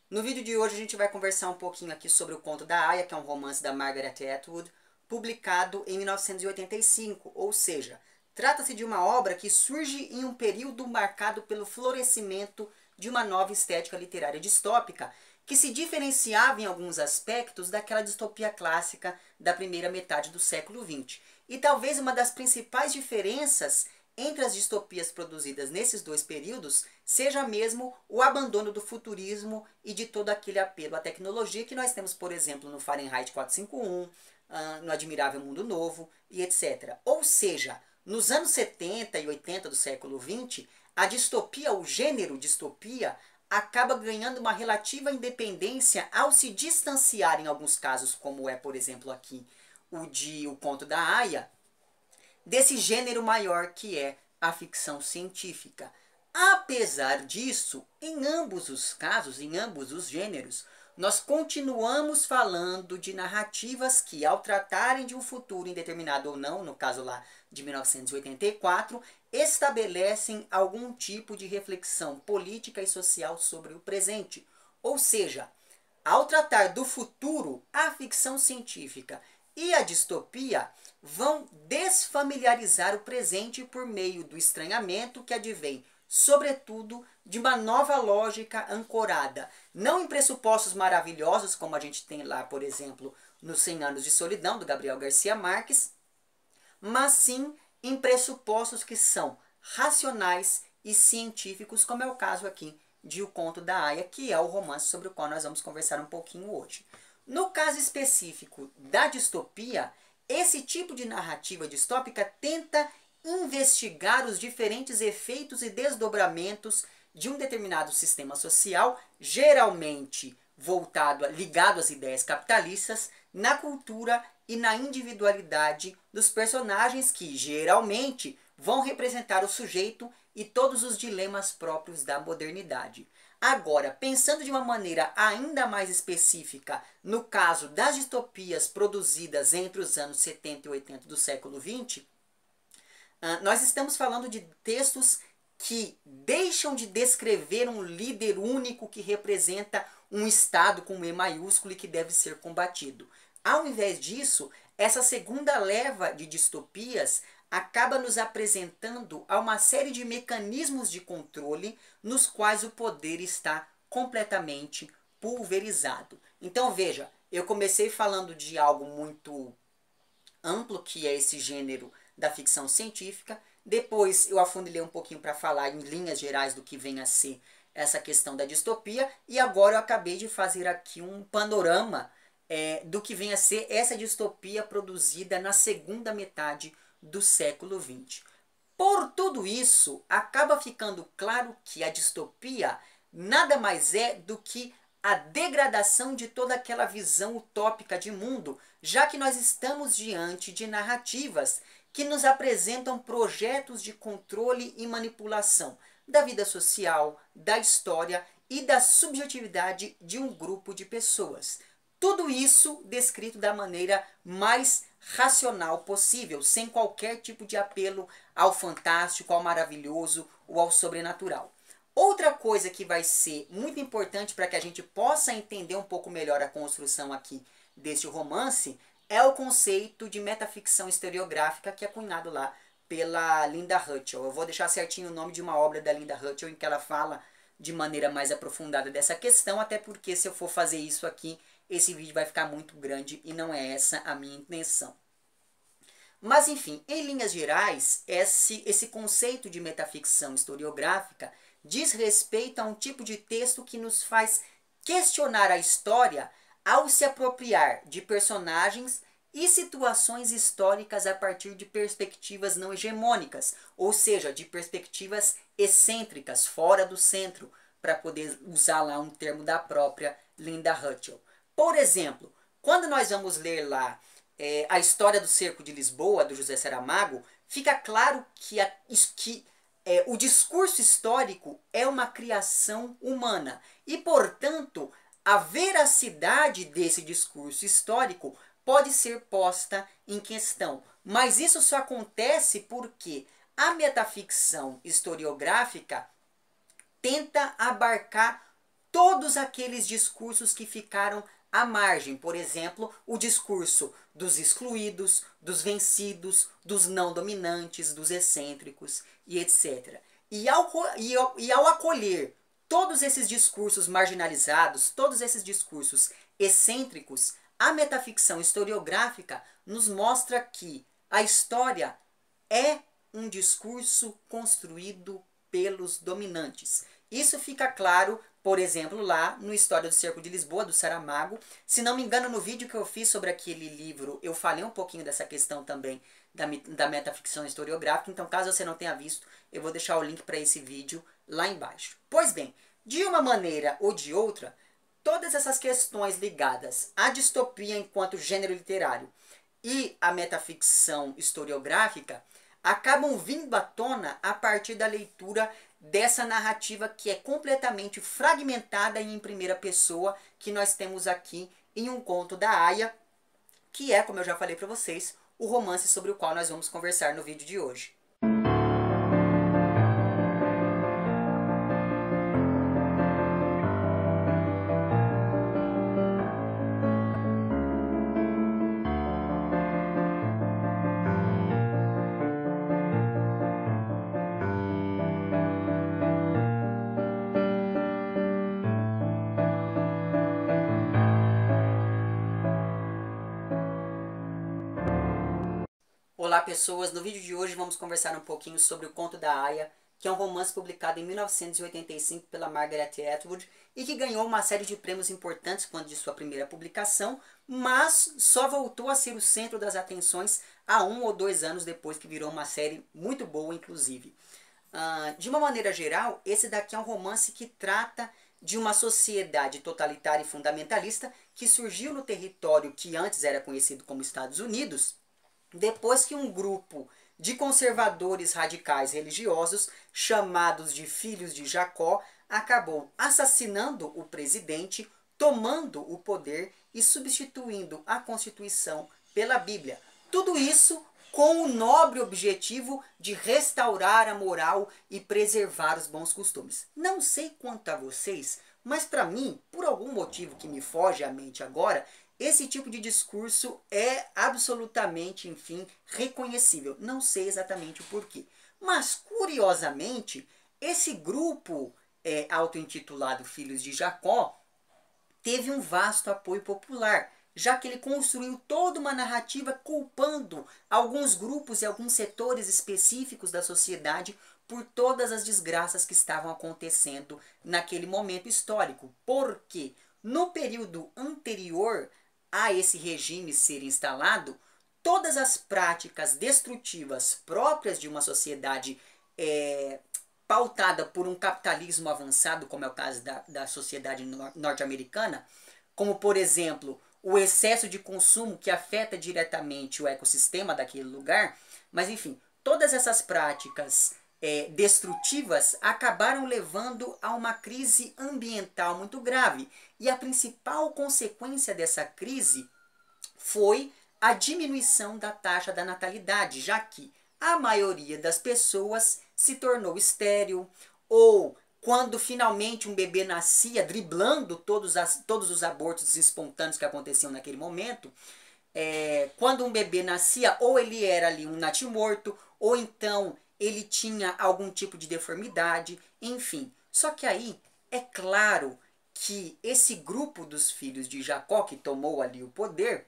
No vídeo de hoje a gente vai conversar um pouquinho aqui sobre o Conto da Aia, que é um romance da Margaret Atwood, publicado em 1985, ou seja, trata-se de uma obra que surge em um período marcado pelo florescimento de uma nova estética literária distópica, que se diferenciava em alguns aspectos daquela distopia clássica da primeira metade do século XX. E talvez uma das principais diferenças entre as distopias produzidas nesses dois períodos seja mesmo o abandono do futurismo e de todo aquele apelo à tecnologia que nós temos, por exemplo, no Fahrenheit 451, no Admirável Mundo Novo e etc. Ou seja, nos anos 70 e 80 do século XX, a distopia, o gênero distopia, acaba ganhando uma relativa independência ao se distanciar em alguns casos, como é, por exemplo, aqui o Conto da Aia, desse gênero maior que é a ficção científica. Apesar disso, em ambos os casos, em ambos os gêneros, nós continuamos falando de narrativas que, ao tratarem de um futuro indeterminado ou não, no caso lá de 1984, estabelecem algum tipo de reflexão política e social sobre o presente. Ou seja, ao tratar do futuro, a ficção científica e a distopia vão desfamiliarizar o presente por meio do estranhamento que advém, sobretudo, de uma nova lógica ancorada, não em pressupostos maravilhosos, como a gente tem lá, por exemplo, nos 100 Anos de Solidão, do Gabriel Garcia Marques, mas sim em pressupostos que são racionais e científicos, como é o caso aqui de O Conto da Aia, que é o romance sobre o qual nós vamos conversar um pouquinho hoje. No caso específico da distopia, esse tipo de narrativa distópica tenta investigar os diferentes efeitos e desdobramentos de um determinado sistema social, geralmente ligado às ideias capitalistas, na cultura e na individualidade dos personagens que, geralmente, vão representar o sujeito e todos os dilemas próprios da modernidade. Agora, pensando de uma maneira ainda mais específica, no caso das distopias produzidas entre os anos 70 e 80 do século XX, nós estamos falando de textos que deixam de descrever um líder único que representa um Estado com E maiúsculo e que deve ser combatido. Ao invés disso, essa segunda leva de distopias acaba nos apresentando a uma série de mecanismos de controle nos quais o poder está completamente pulverizado. Então veja, eu comecei falando de algo muito amplo, que é esse gênero da ficção científica. Depois eu afundilei um pouquinho para falar em linhas gerais do que vem a ser essa questão da distopia. E agora eu acabei de fazer aqui um panorama do que vem a ser essa distopia produzida na segunda metade do século XX. Por tudo isso, acaba ficando claro que a distopia nada mais é do que a degradação de toda aquela visão utópica de mundo, já que nós estamos diante de narrativas que nos apresentam projetos de controle e manipulação da vida social, da história e da subjetividade de um grupo de pessoas. Tudo isso descrito da maneira mais racional possível, sem qualquer tipo de apelo ao fantástico, ao maravilhoso ou ao sobrenatural. Outra coisa que vai ser muito importante para que a gente possa entender um pouco melhor a construção aqui deste romance é o conceito de metaficção historiográfica que é cunhado lá pela Linda Hutchell. Eu vou deixar certinho o nome de uma obra da Linda Hutchell em que ela fala de maneira mais aprofundada dessa questão, até porque se eu for fazer isso aqui, esse vídeo vai ficar muito grande e não é essa a minha intenção. Mas enfim, em linhas gerais, esse conceito de metaficção historiográfica diz respeito a um tipo de texto que nos faz questionar a história ao se apropriar de personagens e situações históricas a partir de perspectivas não hegemônicas, ou seja, de perspectivas excêntricas, fora do centro, para poder usar lá um termo da própria Linda Hutchell. Por exemplo, quando nós vamos ler lá a história do Cerco de Lisboa, do José Saramago, fica claro que o discurso histórico é uma criação humana. E, portanto, a veracidade desse discurso histórico pode ser posta em questão. Mas isso só acontece porque a metaficção historiográfica tenta abarcar todos aqueles discursos que ficaram à margem, por exemplo, o discurso dos excluídos, dos vencidos, dos não dominantes, dos excêntricos e etc. E ao acolher todos esses discursos marginalizados, todos esses discursos excêntricos, a metaficção historiográfica nos mostra que a história é um discurso construído pelos dominantes. Isso fica claro, por exemplo, lá no História do Cerco de Lisboa, do Saramago. Se não me engano, no vídeo que eu fiz sobre aquele livro, eu falei um pouquinho dessa questão também da metaficção historiográfica. Então, caso você não tenha visto, eu vou deixar o link para esse vídeo lá embaixo. Pois bem, de uma maneira ou de outra, todas essas questões ligadas à distopia enquanto gênero literário e à metaficção historiográfica acabam vindo à tona a partir da leitura dessa narrativa que é completamente fragmentada e em primeira pessoa que nós temos aqui em Um Conto da Aia, que é, como eu já falei para vocês, o romance sobre o qual nós vamos conversar no vídeo de hoje. Olá pessoas, no vídeo de hoje vamos conversar um pouquinho sobre O Conto da Aia, que é um romance publicado em 1985 pela Margaret Atwood e que ganhou uma série de prêmios importantes quando de sua primeira publicação, mas só voltou a ser o centro das atenções há 1 ou 2 anos depois que virou uma série muito boa, inclusive. De uma maneira geral, esse daqui é um romance que trata de uma sociedade totalitária e fundamentalista que surgiu no território que antes era conhecido como Estados Unidos, depois que um grupo de conservadores radicais religiosos, chamados de Filhos de Jacó, acabou assassinando o presidente, tomando o poder e substituindo a Constituição pela Bíblia. Tudo isso com o nobre objetivo de restaurar a moral e preservar os bons costumes. Não sei quanto a vocês, mas para mim, por algum motivo que me foge à mente agora, esse tipo de discurso é absolutamente, enfim, reconhecível. Não sei exatamente o porquê. Mas, curiosamente, esse grupo auto-intitulado Filhos de Jacó teve um vasto apoio popular, já que ele construiu toda uma narrativa culpando alguns grupos e alguns setores específicos da sociedade por todas as desgraças que estavam acontecendo naquele momento histórico. Porque no período anterior a esse regime ser instalado, todas as práticas destrutivas próprias de uma sociedade pautada por um capitalismo avançado, como é o caso da sociedade norte-americana, como, por exemplo, o excesso de consumo que afeta diretamente o ecossistema daquele lugar, mas, enfim, todas essas práticas destrutivas acabaram levando a uma crise ambiental muito grave. E a principal consequência dessa crise foi a diminuição da taxa da natalidade, já que a maioria das pessoas se tornou estéril, ou quando finalmente um bebê nascia, driblando todos os abortos espontâneos que aconteciam naquele momento, quando um bebê nascia, ou ele era ali um natimorto, ou então ele tinha algum tipo de deformidade, enfim. Só que aí, é claro que esse grupo dos filhos de Jacó, que tomou ali o poder,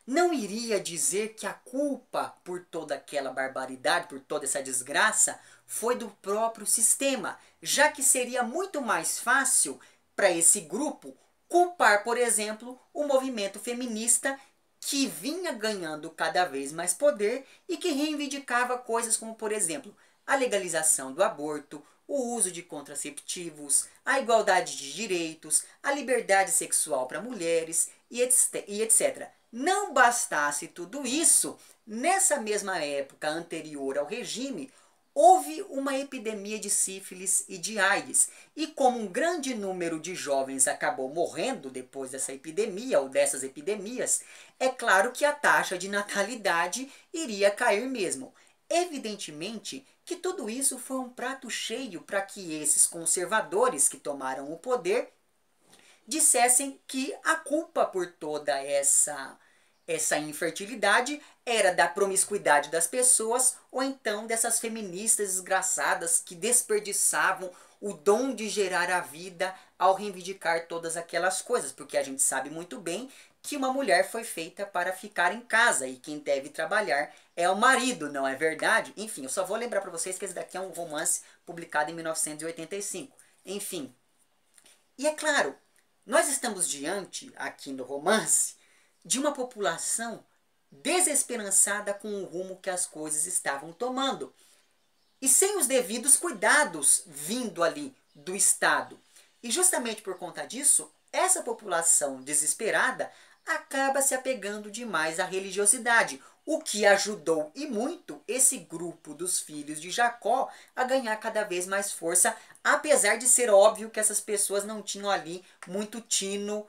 não iria dizer que a culpa por toda aquela barbaridade, por toda essa desgraça, foi do próprio sistema, já que seria muito mais fácil para esse grupo culpar, por exemplo, o movimento feminista que vinha ganhando cada vez mais poder e que reivindicava coisas como, por exemplo, a legalização do aborto, o uso de contraceptivos, a igualdade de direitos, a liberdade sexual para mulheres e etc. Não bastasse tudo isso, nessa mesma época anterior ao regime, houve uma epidemia de sífilis e de AIDS. E como um grande número de jovens acabou morrendo depois dessa epidemia ou dessas epidemias, é claro que a taxa de natalidade iria cair mesmo. Evidentemente que tudo isso foi um prato cheio para que esses conservadores que tomaram o poder dissessem que a culpa por toda essa infertilidade era da promiscuidade das pessoas ou então dessas feministas desgraçadas que desperdiçavam o dom de gerar a vida ao reivindicar todas aquelas coisas, porque a gente sabe muito bem que uma mulher foi feita para ficar em casa e quem deve trabalhar é o marido, não é verdade? Enfim, eu só vou lembrar para vocês que esse daqui é um romance publicado em 1985. Enfim, e é claro, nós estamos diante, aqui no romance, de uma população desesperançada com o rumo que as coisas estavam tomando. E sem os devidos cuidados vindo ali do Estado. E justamente por conta disso, essa população desesperada acaba se apegando demais à religiosidade, o que ajudou e muito esse grupo dos filhos de Jacó a ganhar cada vez mais força, apesar de ser óbvio que essas pessoas não tinham ali muito tino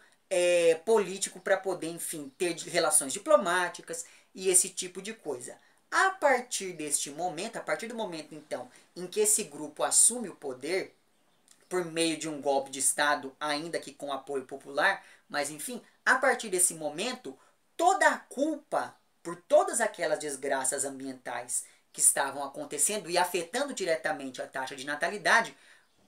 político para poder, enfim, ter relações diplomáticas e esse tipo de coisa. A partir deste momento, a partir do momento então em que esse grupo assume o poder, por meio de um golpe de Estado, ainda que com apoio popular, mas enfim, a partir desse momento, toda a culpa por todas aquelas desgraças ambientais que estavam acontecendo e afetando diretamente a taxa de natalidade,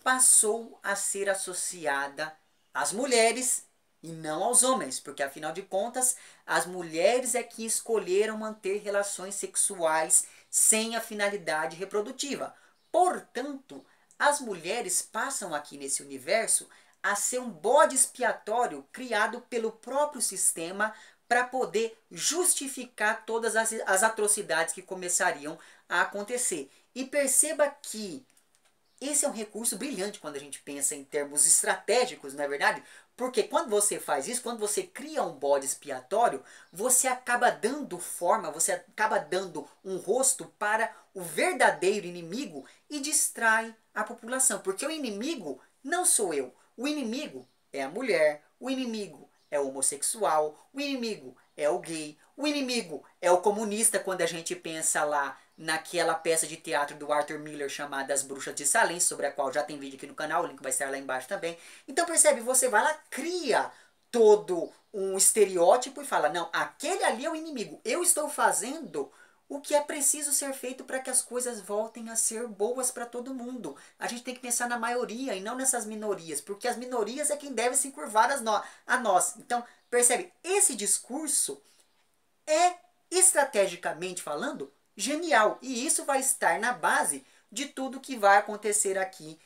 passou a ser associada às mulheres e não aos homens, porque afinal de contas, as mulheres é que escolheram manter relações sexuais sem a finalidade reprodutiva. Portanto, as mulheres passam aqui nesse universo a ser um bode expiatório criado pelo próprio sistema para poder justificar todas as atrocidades que começariam a acontecer. E perceba que esse é um recurso brilhante quando a gente pensa em termos estratégicos, não é verdade? Porque quando você faz isso, quando você cria um bode expiatório, você acaba dando forma, você acaba dando um rosto para o verdadeiro inimigo e distrai a população. Porque o inimigo não sou eu. O inimigo é a mulher, o inimigo é o homossexual, o inimigo é o gay, o inimigo é o comunista quando a gente pensa lá naquela peça de teatro do Arthur Miller chamada As Bruxas de Salem, sobre a qual já tem vídeo aqui no canal, o link vai estar lá embaixo também. Então percebe, você vai lá, cria todo um estereótipo e fala, não, aquele ali é o inimigo, eu estou fazendo o que é preciso ser feito para que as coisas voltem a ser boas para todo mundo. A gente tem que pensar na maioria e não nessas minorias, porque as minorias é quem deve se curvar a nós. Então, percebe, esse discurso é, estrategicamente falando, genial. E isso vai estar na base de tudo que vai acontecer aqui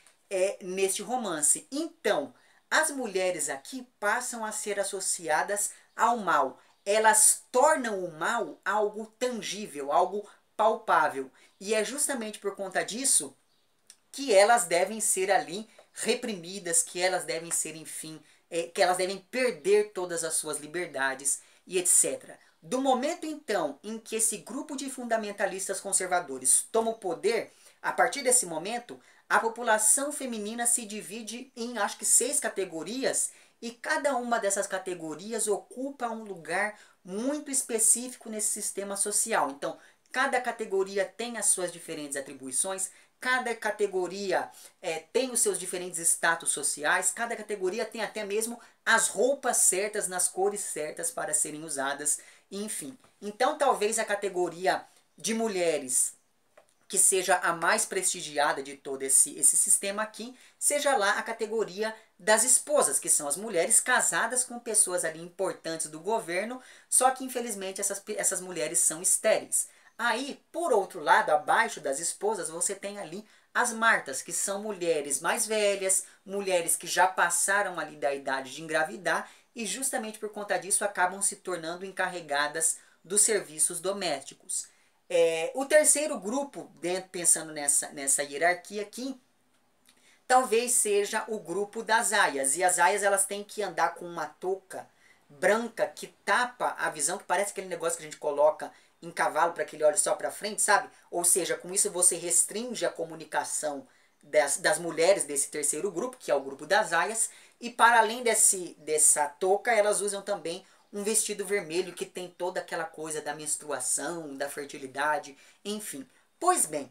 neste romance. Então, as mulheres aqui passam a ser associadas ao mal. Elas tornam o mal algo tangível, algo palpável. E é justamente por conta disso que elas devem ser ali reprimidas, que elas devem ser, enfim, que elas devem perder todas as suas liberdades e etc. Do momento, então, em que esse grupo de fundamentalistas conservadores toma o poder, a partir desse momento, a população feminina se divide em, acho que, 6 categorias, e cada uma dessas categorias ocupa um lugar muito específico nesse sistema social. Então, cada categoria tem as suas diferentes atribuições, cada categoria tem os seus diferentes status sociais, cada categoria tem até mesmo as roupas certas, nas cores certas para serem usadas, enfim. Então talvez a categoria de mulheres, que seja a mais prestigiada de todo esse sistema aqui, seja lá a categoria das esposas, que são as mulheres casadas com pessoas ali importantes do governo, só que infelizmente essas mulheres são estéreis. Aí, por outro lado, abaixo das esposas, você tem ali as martas, que são mulheres mais velhas, mulheres que já passaram ali da idade de engravidar e justamente por conta disso acabam se tornando encarregadas dos serviços domésticos. O terceiro grupo, pensando nessa hierarquia aqui, talvez seja o grupo das aias. E as aias elas têm que andar com uma touca branca que tapa a visão, que parece aquele negócio que a gente coloca em cavalo para que ele olhe só para frente, sabe? Ou seja, com isso você restringe a comunicação das mulheres desse terceiro grupo, que é o grupo das aias, e para além dessa touca, elas usam também um vestido vermelho que tem toda aquela coisa da menstruação, da fertilidade, enfim. Pois bem,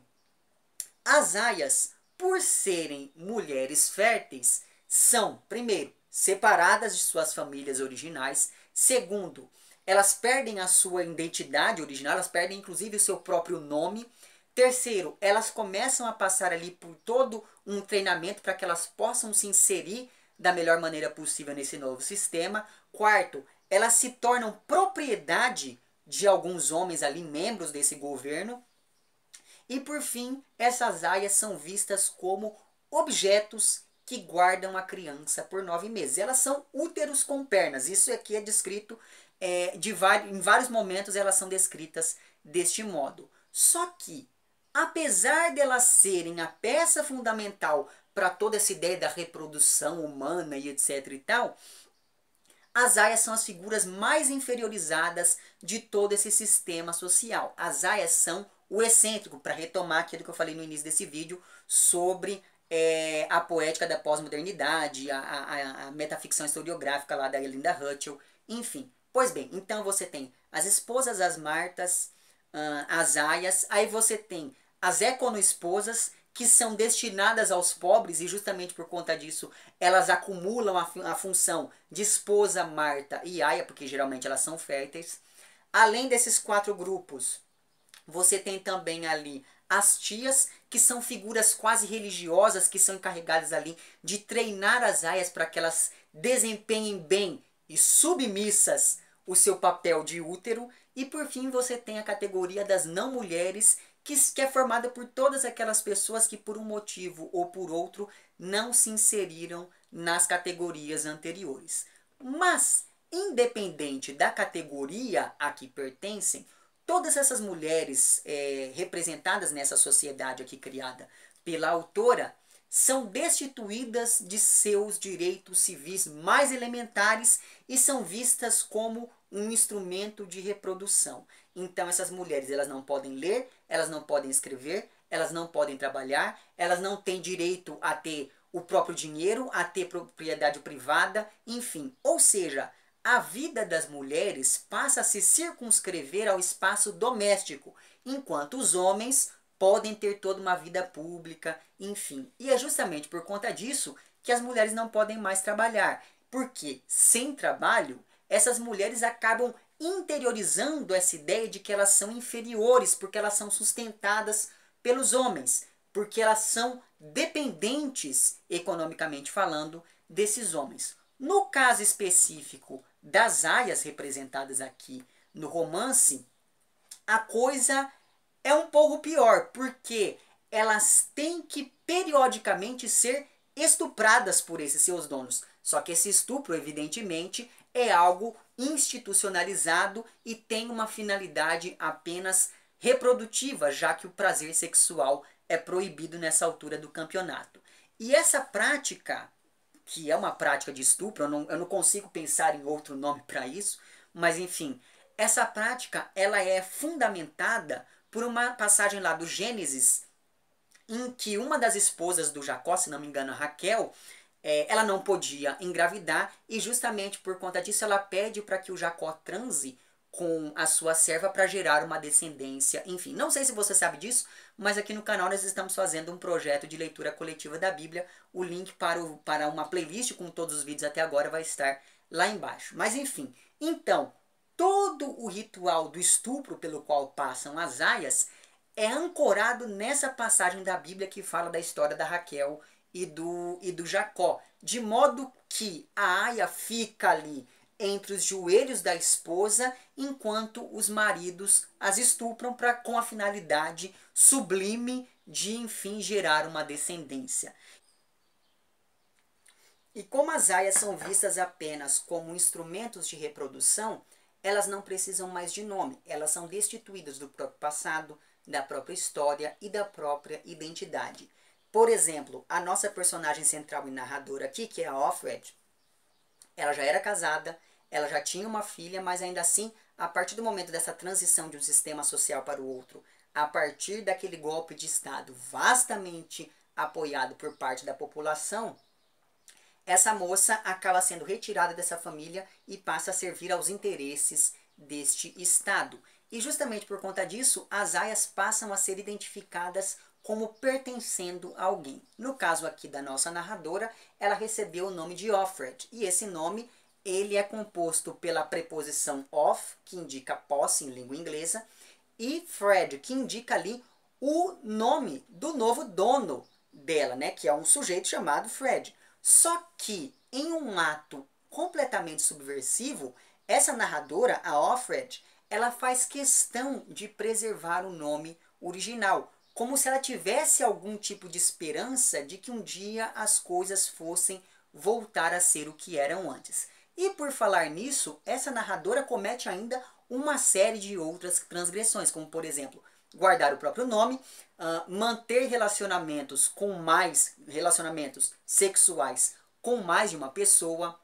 As aias, por serem mulheres férteis, são, primeiro, separadas de suas famílias originais. Segundo, elas perdem a sua identidade original, elas perdem inclusive o seu próprio nome. Terceiro, elas começam a passar ali por todo um treinamento para que elas possam se inserir da melhor maneira possível nesse novo sistema. Quarto, elas se tornam propriedade de alguns homens ali, membros desse governo. E por fim, essas aias são vistas como objetos que guardam a criança por 9 meses. Elas são úteros com pernas. Isso aqui é descrito em vários momentos, elas são descritas deste modo. Só que, apesar delas serem a peça fundamental para toda essa ideia da reprodução humana e etc e tal, as aias são as figuras mais inferiorizadas de todo esse sistema social. As aias são o excêntrico, para retomar aquilo que eu falei no início desse vídeo sobre a poética da pós-modernidade, a metaficção historiográfica lá da Linda Hutchell, enfim. Pois bem, então você tem as esposas, as martas, as aias, aí você tem as econoesposas, que são destinadas aos pobres e justamente por conta disso elas acumulam a função de esposa, marta e aia, porque geralmente elas são férteis. Além desses 4 grupos, você tem também ali as tias, que são figuras quase religiosas, que são encarregadas ali de treinar as aias para que elas desempenhem bem e submissas o seu papel de útero. E por fim você tem a categoria das não mulheres, que é formada por todas aquelas pessoas que por um motivo ou por outro não se inseriram nas categorias anteriores. Mas, independente da categoria a que pertencem, todas essas mulheres representadas nessa sociedade aqui criada pela autora são destituídas de seus direitos civis mais elementares e são vistas como um instrumento de reprodução. Então essas mulheres elas não podem ler, elas não podem escrever, elas não podem trabalhar, elas não têm direito a ter o próprio dinheiro, a ter propriedade privada, enfim. Ou seja, a vida das mulheres passa a se circunscrever ao espaço doméstico, enquanto os homens podem ter toda uma vida pública, enfim. E é justamente por conta disso que as mulheres não podem mais trabalhar, porque sem trabalho, essas mulheres acabam interiorizando essa ideia de que elas são inferiores, porque elas são sustentadas pelos homens, porque elas são dependentes, economicamente falando, desses homens. No caso específico das aias representadas aqui no romance, a coisa é um pouco pior, porque elas têm que periodicamente ser estupradas por esses seus donos. Só que esse estupro, evidentemente, é algo institucionalizado e tem uma finalidade apenas reprodutiva, já que o prazer sexual é proibido nessa altura do campeonato. E essa prática, que é uma prática de estupro, eu não consigo pensar em outro nome para isso, mas enfim, essa prática ela é fundamentada por uma passagem lá do Gênesis, em que uma das esposas do Jacó, se não me engano, Raquel, ela não podia engravidar e justamente por conta disso ela pede para que o Jacó transe com a sua serva para gerar uma descendência. Enfim, não sei se você sabe disso, mas aqui no canal nós estamos fazendo um projeto de leitura coletiva da Bíblia. O link para uma playlist com todos os vídeos até agora vai estar lá embaixo. Mas enfim, então, todo o ritual do estupro pelo qual passam as aias é ancorado nessa passagem da Bíblia que fala da história da Raquel e do Jacó, de modo que a aia fica ali entre os joelhos da esposa, enquanto os maridos as estupram com a finalidade sublime de, enfim, gerar uma descendência. E como as aias são vistas apenas como instrumentos de reprodução, elas não precisam mais de nome, elas são destituídas do próprio passado, da própria história e da própria identidade. Por exemplo, a nossa personagem central e narradora aqui, que é a Offred, ela já era casada, ela já tinha uma filha, mas ainda assim, a partir do momento dessa transição de um sistema social para o outro, a partir daquele golpe de Estado vastamente apoiado por parte da população, essa moça acaba sendo retirada dessa família e passa a servir aos interesses deste Estado. E justamente por conta disso, as aias passam a ser identificadas como pertencendo a alguém. No caso aqui da nossa narradora, ela recebeu o nome de Offred, e esse nome ele é composto pela preposição of, que indica posse em língua inglesa, e Fred, que indica ali o nome do novo dono dela, né, que é um sujeito chamado Fred. Só que em um ato completamente subversivo, essa narradora, a Offred, ela faz questão de preservar o nome original, como se ela tivesse algum tipo de esperança de que um dia as coisas fossem voltar a ser o que eram antes. E por falar nisso, essa narradora comete ainda uma série de outras transgressões, como por exemplo, guardar o próprio nome, manter relacionamentos sexuais com mais de uma pessoa,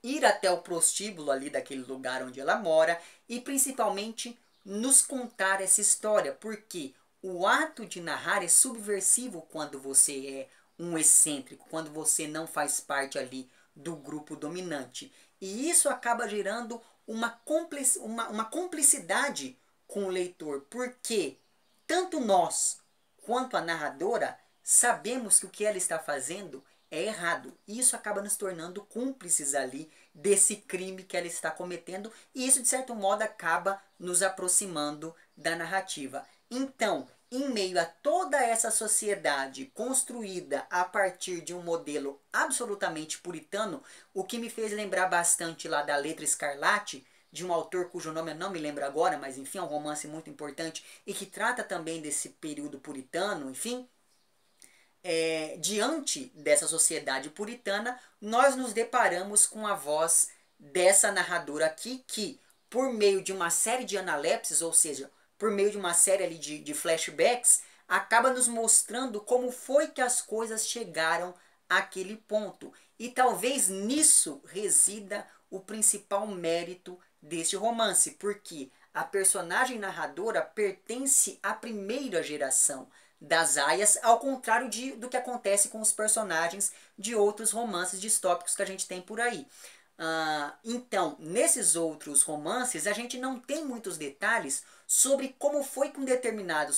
ir até o prostíbulo ali daquele lugar onde ela mora e principalmente nos contar essa história, porque o ato de narrar é subversivo quando você é um excêntrico, quando você não faz parte ali do grupo dominante. E isso acaba gerando uma cumplicidade com o leitor, porque tanto nós quanto a narradora sabemos que o que ela está fazendo é errado. E isso acaba nos tornando cúmplices ali desse crime que ela está cometendo. E isso, de certo modo, acaba nos aproximando da narrativa. Então, em meio a toda essa sociedade construída a partir de um modelo absolutamente puritano, o que me fez lembrar bastante lá da Letra Escarlate, de um autor cujo nome eu não me lembro agora, mas enfim, é um romance muito importante e que trata também desse período puritano, enfim. Diante dessa sociedade puritana, nós nos deparamos com a voz dessa narradora aqui, que por meio de uma série de analepses, ou seja, por meio de uma série ali de flashbacks, acaba nos mostrando como foi que as coisas chegaram àquele ponto. E talvez nisso resida o principal mérito deste romance, porque a personagem narradora pertence à primeira geração das aias, ao contrário do que acontece com os personagens de outros romances distópicos que a gente tem por aí. Então, nesses outros romances, a gente não tem muitos detalhes sobre como foi que um determinado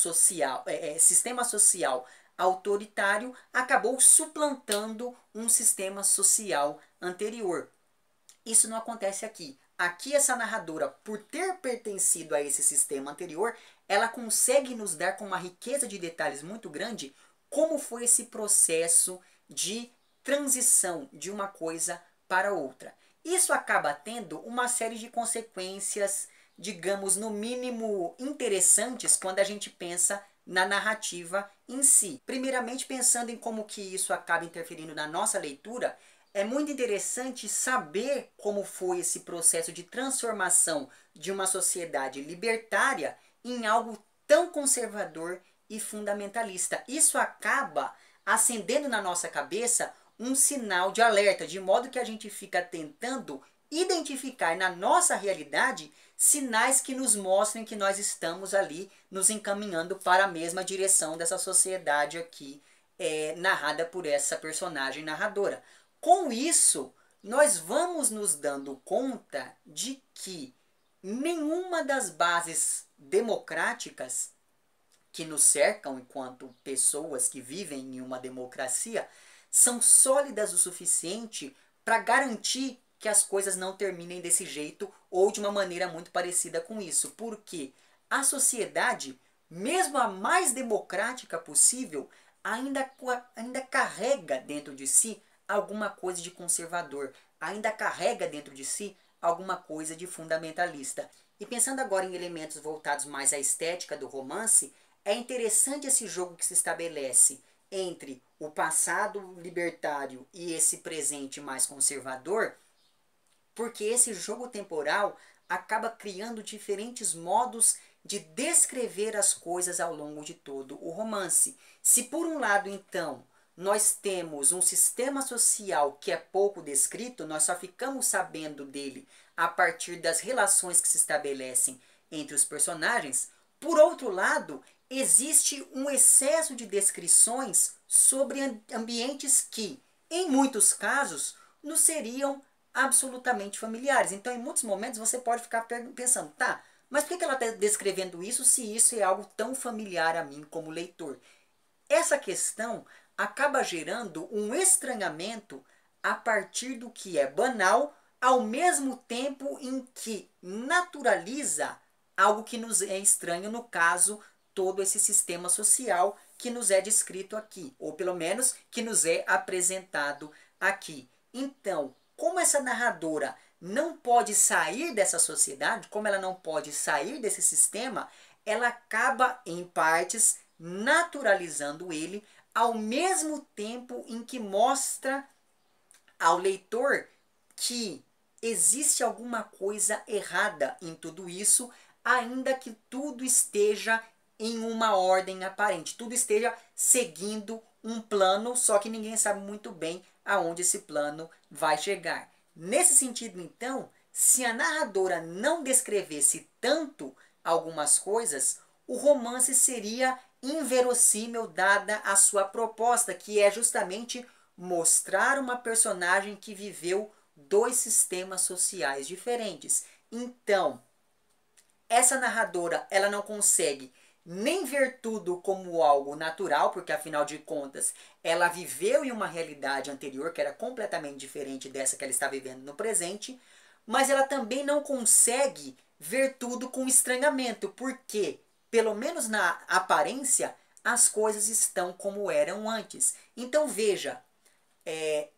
sistema social autoritário acabou suplantando um sistema social anterior. Isso não acontece aqui. Aqui essa narradora, por ter pertencido a esse sistema anterior, ela consegue nos dar com uma riqueza de detalhes muito grande como foi esse processo de transição de uma coisa para outra. Isso acaba tendo uma série de consequências, digamos, no mínimo interessantes quando a gente pensa na narrativa em si. Primeiramente, pensando em como que isso acaba interferindo na nossa leitura, é muito interessante saber como foi esse processo de transformação de uma sociedade libertária em algo tão conservador e fundamentalista. Isso acaba acendendo na nossa cabeça um sinal de alerta, de modo que a gente fica tentando identificar na nossa realidade sinais que nos mostrem que nós estamos ali nos encaminhando para a mesma direção dessa sociedade aqui, narrada por essa personagem narradora. Com isso, nós vamos nos dando conta de que nenhuma das bases democráticas que nos cercam enquanto pessoas que vivem em uma democracia são sólidas o suficiente para garantir que as coisas não terminem desse jeito ou de uma maneira muito parecida com isso. Porque a sociedade, mesmo a mais democrática possível, ainda carrega dentro de si alguma coisa de conservador, ainda carrega dentro de si alguma coisa de fundamentalista. E pensando agora em elementos voltados mais à estética do romance, é interessante esse jogo que se estabelece entre o passado libertário e esse presente mais conservador, porque esse jogo temporal acaba criando diferentes modos de descrever as coisas ao longo de todo o romance. Se por um lado, então, nós temos um sistema social que é pouco descrito, nós só ficamos sabendo dele a partir das relações que se estabelecem entre os personagens. Por outro lado, existe um excesso de descrições sobre ambientes que, em muitos casos, nos seriam absolutamente familiares. Então, em muitos momentos, você pode ficar pensando, tá, mas por que ela está descrevendo isso se isso é algo tão familiar a mim como leitor? essa questão acaba gerando um estranhamento a partir do que é banal, ao mesmo tempo em que naturaliza algo que nos é estranho, no caso, todo esse sistema social que nos é descrito aqui, ou pelo menos que nos é apresentado aqui. Então, como essa narradora não pode sair dessa sociedade, como ela não pode sair desse sistema, ela acaba, em partes, naturalizando ele, ao mesmo tempo em que mostra ao leitor que existe alguma coisa errada em tudo isso, ainda que tudo esteja em uma ordem aparente, tudo esteja seguindo um plano, só que ninguém sabe muito bem aonde esse plano vai chegar. Nesse sentido, então, se a narradora não descrevesse tanto algumas coisas, o romance seria inverossímil dada a sua proposta, que é justamente mostrar uma personagem que viveu dois sistemas sociais diferentes. Então, essa narradora, ela não consegue nem ver tudo como algo natural, porque afinal de contas, ela viveu em uma realidade anterior que era completamente diferente dessa que ela está vivendo no presente, mas ela também não consegue ver tudo com estranhamento, porque, pelo menos na aparência, as coisas estão como eram antes. Então veja,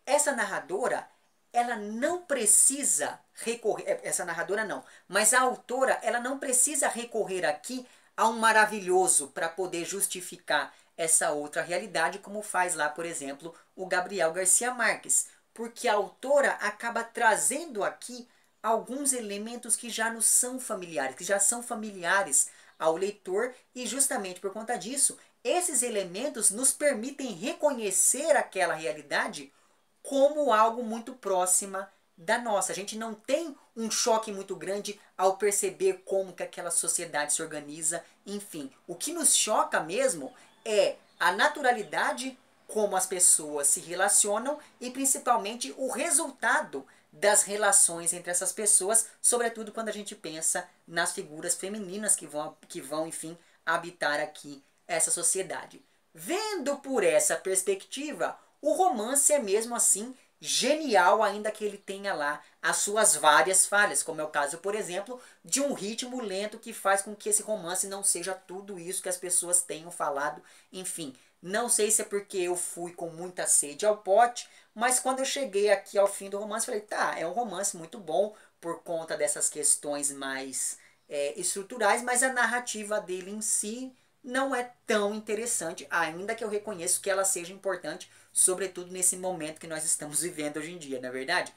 essa narradora, ela não precisa recorrer, essa narradora não, mas a autora, ela não precisa recorrer aqui a um maravilhoso para poder justificar essa outra realidade, como faz lá, por exemplo, o Gabriel Garcia Marques, porque a autora acaba trazendo aqui alguns elementos que já nos são familiares, que já são familiares ao leitor, e justamente por conta disso, esses elementos nos permitem reconhecer aquela realidade como algo muito próxima da nossa. A gente não tem um choque muito grande ao perceber como que aquela sociedade se organiza, enfim. O que nos choca mesmo é a naturalidade como as pessoas se relacionam e principalmente o resultado das relações entre essas pessoas, sobretudo quando a gente pensa nas figuras femininas que vão enfim, habitar aqui essa sociedade. Vendo por essa perspectiva, o romance é mesmo assim genial, ainda que ele tenha lá as suas várias falhas, como é o caso, por exemplo, de um ritmo lento que faz com que esse romance não seja tudo isso que as pessoas tenham falado. Enfim, não sei se é porque eu fui com muita sede ao pote, mas quando eu cheguei aqui ao fim do romance, falei, tá, é um romance muito bom por conta dessas questões mais estruturais, mas a narrativa dele em si não é tão interessante, ainda que eu reconheço que ela seja importante, sobretudo nesse momento que nós estamos vivendo hoje em dia, não é verdade?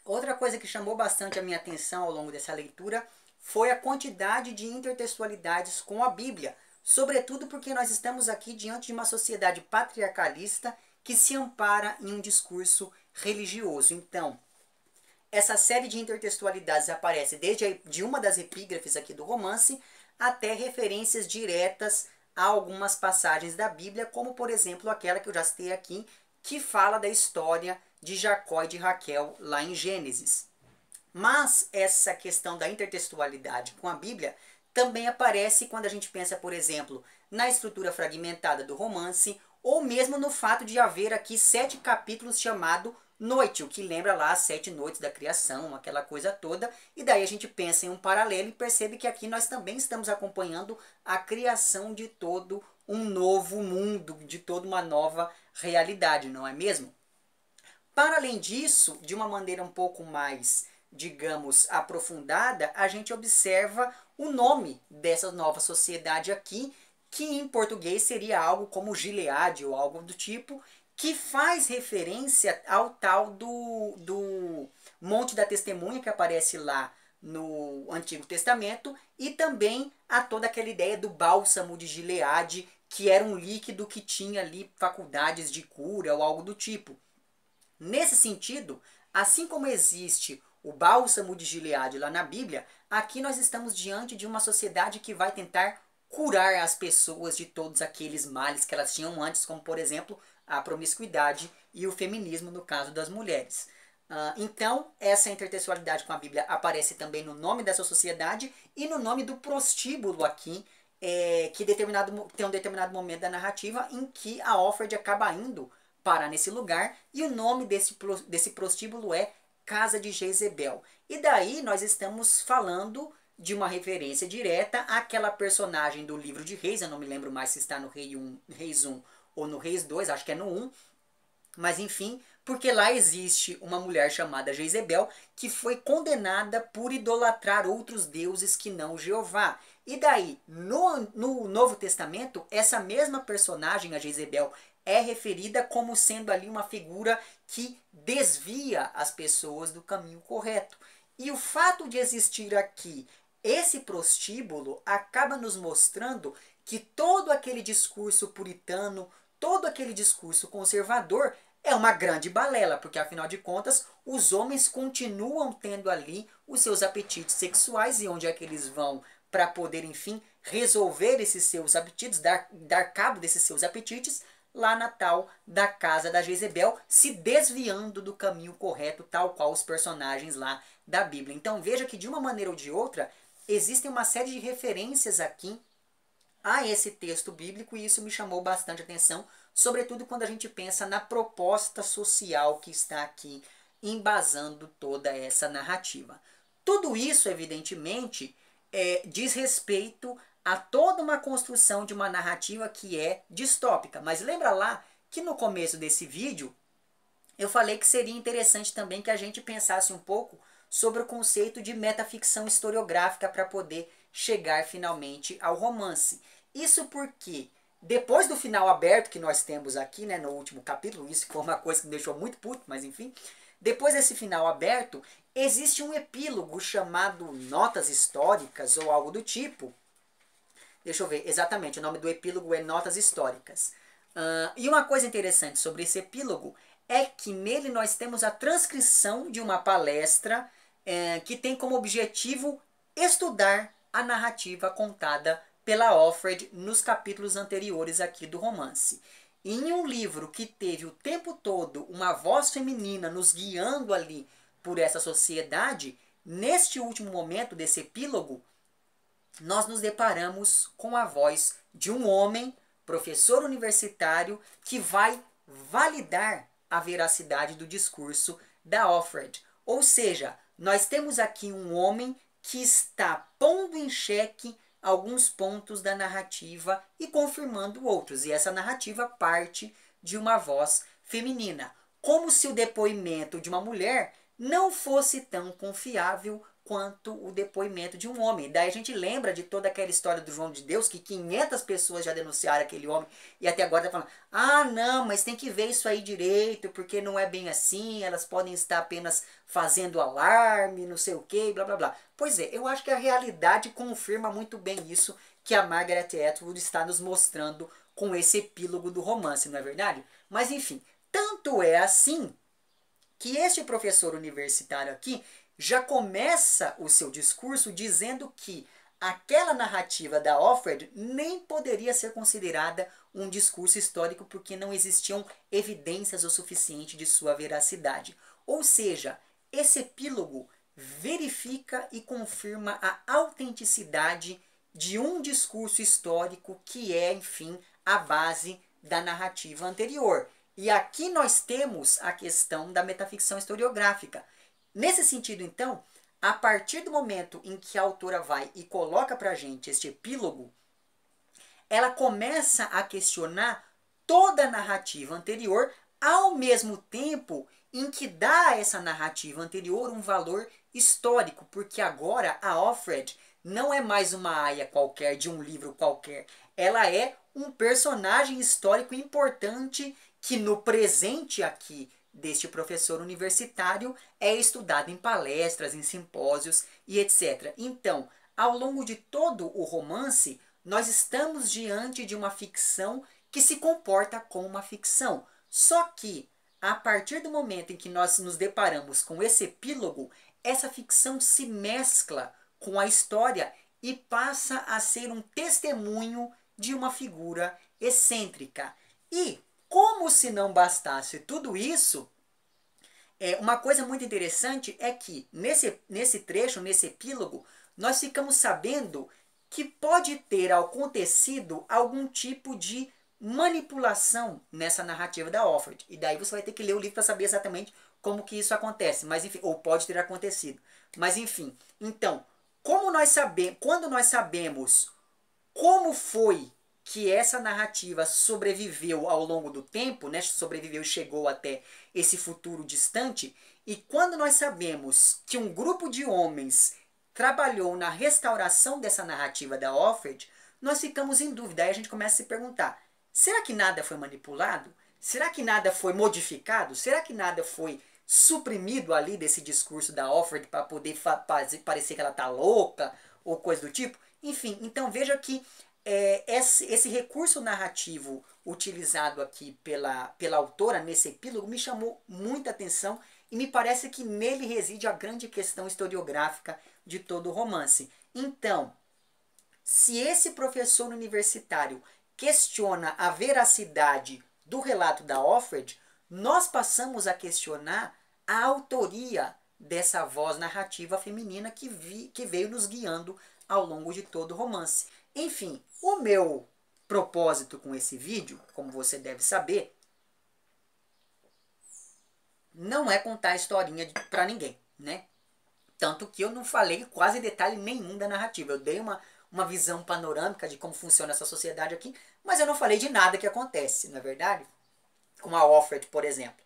Outra coisa que chamou bastante a minha atenção ao longo dessa leitura foi a quantidade de intertextualidades com a Bíblia, sobretudo porque nós estamos aqui diante de uma sociedade patriarcalista que se ampara em um discurso religioso. Então, essa série de intertextualidades aparece desde uma das epígrafes aqui do romance até referências diretas a algumas passagens da Bíblia, como por exemplo aquela que eu já citei aqui, que fala da história de Jacó e de Raquel lá em Gênesis. Mas essa questão da intertextualidade com a Bíblia também aparece quando a gente pensa, por exemplo, na estrutura fragmentada do romance, ou mesmo no fato de haver aqui 7 capítulos chamado Noite, o que lembra lá as 7 noites da criação, aquela coisa toda, e daí a gente pensa em um paralelo e percebe que aqui nós também estamos acompanhando a criação de todo um novo mundo, de toda uma nova realidade, não é mesmo? Para além disso, de uma maneira um pouco mais, digamos, aprofundada, a gente observa o nome dessa nova sociedade aqui, que em português seria algo como Gileade ou algo do tipo, que faz referência ao tal do Monte da Testemunha que aparece lá no Antigo Testamento, e também a toda aquela ideia do bálsamo de Gileade, que era um líquido que tinha ali faculdades de cura ou algo do tipo. Nesse sentido, assim como existe o bálsamo de Gileade lá na Bíblia, aqui nós estamos diante de uma sociedade que vai tentar curar as pessoas de todos aqueles males que elas tinham antes, como por exemplo a promiscuidade e o feminismo no caso das mulheres. Então, essa intertextualidade com a Bíblia aparece também no nome dessa sociedade e no nome do prostíbulo aqui tem um determinado momento da narrativa em que a Offred acaba indo parar nesse lugar e o nome desse prostíbulo é Casa de Jezebel. E daí nós estamos falando de uma referência direta àquela personagem do livro de Reis, eu não me lembro mais se está no Reis 1 ou no Reis 2, acho que é no 1, mas enfim, porque lá existe uma mulher chamada Jezebel que foi condenada por idolatrar outros deuses que não Jeová. E daí, no Novo Testamento, essa mesma personagem, a Jezebel, é referida como sendo ali uma figura que desvia as pessoas do caminho correto. E o fato de existir aqui esse prostíbulo acaba nos mostrando que todo aquele discurso puritano, todo aquele discurso conservador é uma grande balela, porque afinal de contas os homens continuam tendo ali os seus apetites sexuais e onde é que eles vão para poder, enfim, resolver esses seus apetites, dar cabo desses seus apetites, lá na tal da casa da Jezebel, se desviando do caminho correto, tal qual os personagens lá da Bíblia. Então veja que de uma maneira ou de outra, existem uma série de referências aqui a esse texto bíblico e isso me chamou bastante atenção, sobretudo quando a gente pensa na proposta social que está aqui embasando toda essa narrativa. Tudo isso, evidentemente, diz respeito a toda uma construção de uma narrativa que é distópica. Mas lembra lá que no começo desse vídeo eu falei que seria interessante também que a gente pensasse um pouco sobre o conceito de metaficção historiográfica para poder chegar finalmente ao romance. Isso porque, depois do final aberto que nós temos aqui, né, no último capítulo, isso foi uma coisa que me deixou muito puto, mas enfim, depois desse final aberto, existe um epílogo chamado Notas Históricas ou algo do tipo. Deixa eu ver, exatamente, o nome do epílogo é Notas Históricas. E uma coisa interessante sobre esse epílogo é que nele nós temos a transcrição de uma palestra que tem como objetivo estudar a narrativa contada pela Offred nos capítulos anteriores aqui do romance. E em um livro que teve o tempo todo uma voz feminina nos guiando ali por essa sociedade, neste último momento desse epílogo, nós nos deparamos com a voz de um homem, professor universitário, que vai validar a veracidade do discurso da Offred. Ou seja, nós temos aqui um homem que está pondo em xeque alguns pontos da narrativa e confirmando outros. E essa narrativa parte de uma voz feminina. Como se o depoimento de uma mulher não fosse tão confiável quanto o depoimento de um homem. Daí a gente lembra de toda aquela história do João de Deus, que 500 pessoas já denunciaram aquele homem, e até agora tá falando, ah não, mas tem que ver isso aí direito, porque não é bem assim, elas podem estar apenas fazendo alarme, não sei o que, blá blá blá. Pois é, eu acho que a realidade confirma muito bem isso que a Margaret Atwood está nos mostrando com esse epílogo do romance, não é verdade? Mas enfim, tanto é assim que este professor universitário aqui já começa o seu discurso dizendo que aquela narrativa da Offred nem poderia ser considerada um discurso histórico porque não existiam evidências o suficiente de sua veracidade. Ou seja, esse epílogo verifica e confirma a autenticidade de um discurso histórico que é, enfim, a base da narrativa anterior. E aqui nós temos a questão da metaficção historiográfica. Nesse sentido, então, a partir do momento em que a autora vai e coloca para a gente este epílogo, ela começa a questionar toda a narrativa anterior, ao mesmo tempo em que dá a essa narrativa anterior um valor histórico, porque agora a Offred não é mais uma aia qualquer de um livro qualquer, ela é um personagem histórico importante que no presente aqui deste professor universitário é estudado em palestras, em simpósios e etc. Então, ao longo de todo o romance, nós estamos diante de uma ficção que se comporta como uma ficção. Só que, a partir do momento em que nós nos deparamos com esse epílogo, essa ficção se mescla com a história e passa a ser um testemunho de uma figura excêntrica. E, como se não bastasse tudo isso, uma coisa muito interessante é que nesse trecho, nesse epílogo, nós ficamos sabendo que pode ter acontecido algum tipo de manipulação nessa narrativa da Offred. E daí você vai ter que ler o livro para saber exatamente como que isso acontece, mas enfim, ou pode ter acontecido. Mas enfim, então, quando nós sabemos como foi que essa narrativa sobreviveu ao longo do tempo, né? Sobreviveu e chegou até esse futuro distante, e quando nós sabemos que um grupo de homens trabalhou na restauração dessa narrativa da Offred, nós ficamos em dúvida. Aí a gente começa a se perguntar, será que nada foi manipulado? Será que nada foi modificado? Será que nada foi suprimido ali desse discurso da Offred para poder parecer que ela tá louca ou coisa do tipo? Enfim, então veja que esse recurso narrativo utilizado aqui pela autora nesse epílogo me chamou muita atenção e me parece que nele reside a grande questão historiográfica de todo o romance. Então, se esse professor universitário questiona a veracidade do relato da Offred, nós passamos a questionar a autoria dessa voz narrativa feminina que veio nos guiando ao longo de todo o romance. Enfim, o meu propósito com esse vídeo, como você deve saber, não é contar a historinha para ninguém, né? Tanto que eu não falei quase detalhe nenhum da narrativa. Eu dei uma visão panorâmica de como funciona essa sociedade aqui, mas eu não falei de nada que acontece, não é verdade? Como a Offred, por exemplo.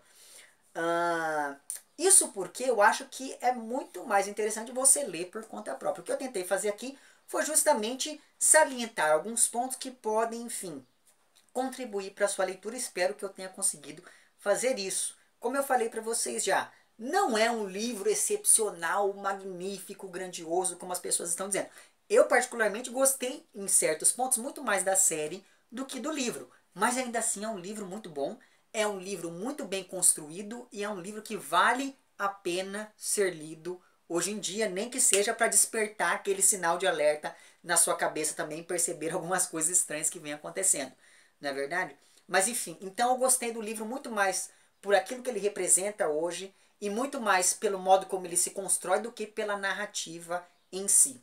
Isso porque eu acho que é muito mais interessante você ler por conta própria. O que eu tentei fazer aqui foi justamente salientar alguns pontos que podem, enfim, contribuir para a sua leitura. Espero que eu tenha conseguido fazer isso. Como eu falei para vocês já, não é um livro excepcional, magnífico, grandioso, como as pessoas estão dizendo. Eu particularmente gostei, em certos pontos, muito mais da série do que do livro. Mas ainda assim é um livro muito bom, é um livro muito bem construído e é um livro que vale a pena ser lido hoje em dia, nem que seja para despertar aquele sinal de alerta na sua cabeça também, perceber algumas coisas estranhas que vêm acontecendo. Não é verdade? Mas enfim, então eu gostei do livro muito mais por aquilo que ele representa hoje e muito mais pelo modo como ele se constrói do que pela narrativa em si.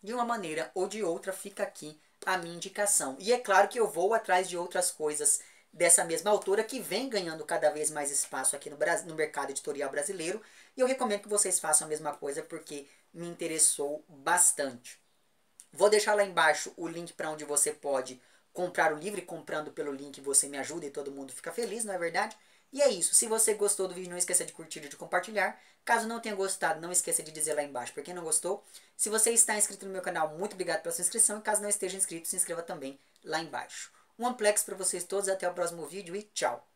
De uma maneira ou de outra fica aqui a minha indicação. E é claro que eu vou atrás de outras coisas dessa mesma autora que vem ganhando cada vez mais espaço aqui no mercado editorial brasileiro. E eu recomendo que vocês façam a mesma coisa porque me interessou bastante. Vou deixar lá embaixo o link para onde você pode comprar o livro, e comprando pelo link você me ajuda e todo mundo fica feliz, não é verdade? E é isso. Se você gostou do vídeo, não esqueça de curtir e de compartilhar. Caso não tenha gostado, não esqueça de dizer lá embaixo por quem não gostou. Se você está inscrito no meu canal, muito obrigado pela sua inscrição. E caso não esteja inscrito, se inscreva também lá embaixo. Um amplex para vocês todos, até o próximo vídeo e tchau!